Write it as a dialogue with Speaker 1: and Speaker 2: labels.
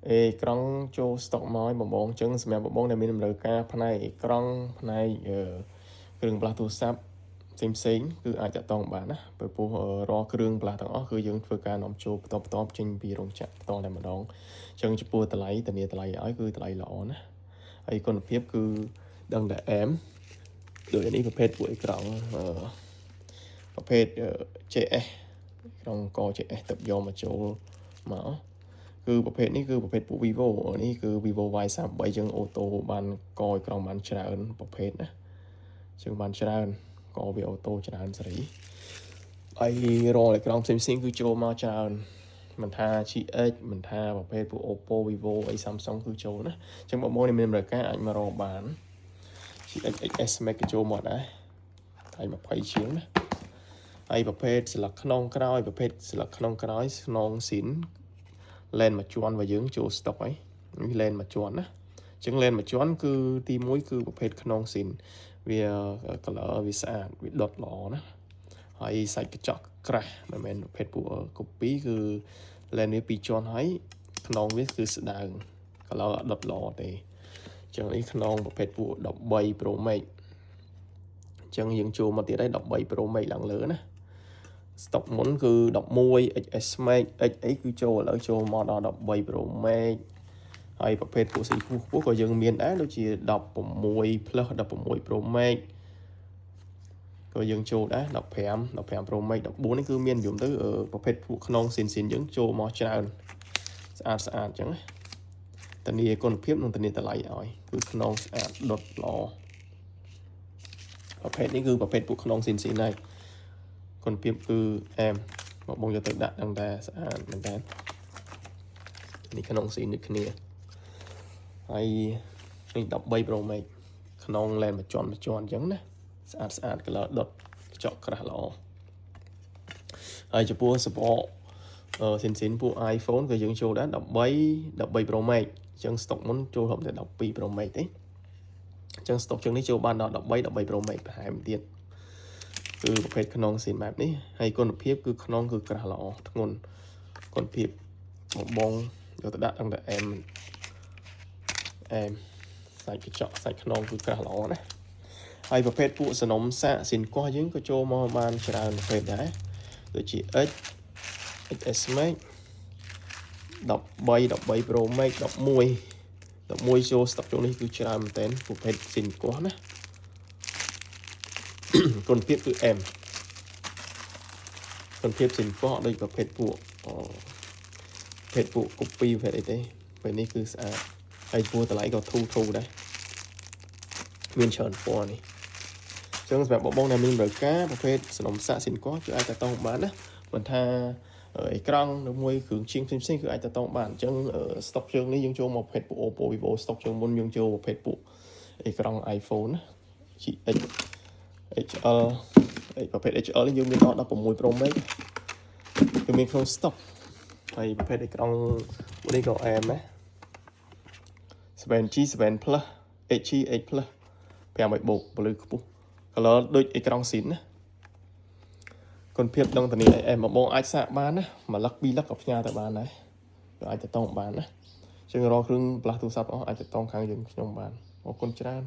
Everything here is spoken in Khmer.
Speaker 1: Krong cho stock nói bộ bóng chứng xem bộ bóng này mình lời ca phần này krong phần này rừng bạc thu sắp xem xính cứ aiจะต้องបានណាបើពោះរកគ្រឿងផ្លាស់ទាំងអស់គឺយើងធ្វើការនាំចូលបន្តចេញពីរោងចក្របន្តតែម្ដងអញ្ចឹងចំពោះតម្លៃធានាតម្លៃឲ្យគឺតម្លៃល្អណាហើយគុណភាពគឺដឹងតែអែមដូចនេះប្រភេទពួកអេក្រង់ប្រភេទ JS ក្នុងក JS ទៅយកមកចូលមកគឺប្រភេទនេះគឺប្រភេទពួក Vivo នេះគឺ Vivo Y33 យើងអូតូបានកអេក្រង់បានច្រើនប្រភេទណាជាងបានច្រើនក៏វាអូតូច្រើនសេរីហើយរអេក្រង់ផ្សេងៗគឺចូលមកច្រើនមិនថា GX មិនថាប្រភេទពួក Oppo Vivo អី Samsung គឺចូលណាអញ្ចឹងបងប្អូនមានតម្រូវការអាចមករកបាន GX XS Max ក៏ចូលមកដែរហើយ20ជាងណាហើយប្រភេទស្លឹកខ្នងក្រោយប្រភេទស្លឹកខ្នងក្រោយខ្នងស៊ីនលែនមួយជាន់របស់យើងចូល stock ហើយនេះលែនមួយជាន់ណាអញ្ចឹងលែនមួយជាន់គឺទី1គឺប្រភេទខ្នងស៊ីនវា color វាស្អាតវាដុតល្អណាហើយសាច់កញ្ចក់ក្រាស់មិនមែនប្រភេទពួក copy គឺលែននេះ2ជាន់ហើយខ្នងវាគឺស្ដើង color ដុតល្អទេអញ្ចឹងនេះខ្នងប្រភេទពួក13 Pro Max អញ្ចឹងយើងចូលមកទៀតហើយ13 Pro Max ឡើងលើណាstock មុនគឺ11 XS Max X អីគឺចូលឥឡូវចូលមកដល់13 Pro Max ហើយប្រភេទពួក series ខ្ពស់ក៏យើងមានដែរដូចជា16 Plus 16 Pro Max ក៏យើងចូលដែរ15 Pro Max 14នេះគឺមានយំទៅប្រភេទពួកខ្នងស៊ីនយើងចូលមកច្រើនស្អាតអញ្ចឹងណាធានាគុណភាពនិងធានាតម្លៃឲ្យគឺខ្នងស្អាតដុតល្អប្រភេទនេះគឺប្រភេទពួកខ្នងស៊ីនហើយគុណភាពគឺអែមបងយកទៅដាក់ដឹងតែស្អាតមែនតើនេះខ្នងស៊ីនដូចគ្នាហើយនេះ13 Pro Max ខ្នងលែនមួយជាន់អញ្ចឹងណាស្អាត color ដុតកញ្ចក់ក្រាស់ល្អហើយចំពោះ support ស៊ីនពួក iPhone ក៏យើងចូលដែរ13 Pro Max អញ្ចឹង stock មុនចូលរហូតដល់12 Pro Max ទេអញ្ចឹង stock ជាងនេះចូលបានដល់13 Pro Max បន្ថែមទៀតគឺប្រភេទខ្នងស៊ីនបែបនេះហើយគុណភាពគឺខ្នងគឺក្រាស់ល្អធ្ងន់គុណភាពបងយកទៅដាក់តាំងតែអែមសាច់កញ្ចក់សាច់ខ្នងគឺក្រាស់ល្អណាហើយប្រភេទពួកសនំសាកស៊ីនកោះយើងក៏ចូលមកបានច្រើនប្រភេទដែរដូចជា XS Max 13 Pro Max 11ចូល stock ចូលនេះគឺច្រើនមែនទែនប្រភេទស៊ីនកោះណាគុណភាពគឺអែមគុណភាពស៊ីនកោះដូចប្រភេទពួកcopy ប្រភេទអីទេពេលនេះគឺស្អាតហើយពណ៌តម្លៃក៏ធូរដែរមានច្រើនពណ៌នេះអញ្ចឹងសម្រាប់បងដែលមានតម្រូវការប្រភេទសនំសាកស៊ីនកោះគឺអាចតតងបានណាមិនថាអេក្រង់ឬមួយគ្រឿងជាងផ្សេងគឺអាចតតងបានអញ្ចឹង stock ជើងនេះយើងចូលមកប្រភេទពួក Oppo Vivo stock ជើងមុនយើងចូលប្រភេទពួកអេក្រង់ iPhone ណា GX HL ប្រភេទ HL នេះយើងមានដល់16 Pro Max គឺមានក្នុង stock ហើយប្រភេទអេក្រង់នេះក៏អែមដែរ 7G 7 Plus HG H Plus 500 បូកពលឺខ្ពស់ color ដូចអេក្រង់ស៊ីនណាគុណភាពដឹងតានេះអែមបងអាចសាកបានណាមួយលឹក2លឹកក៏ផ្ញើទៅបានដែរក៏អាចទៅតង់បានណាអញ្ចឹងរកគ្រឿងផ្លាស់ទូរស័ព្ទអស់អាចទៅតង់ខាងយើងខ្ញុំបានអរគុណច្រើន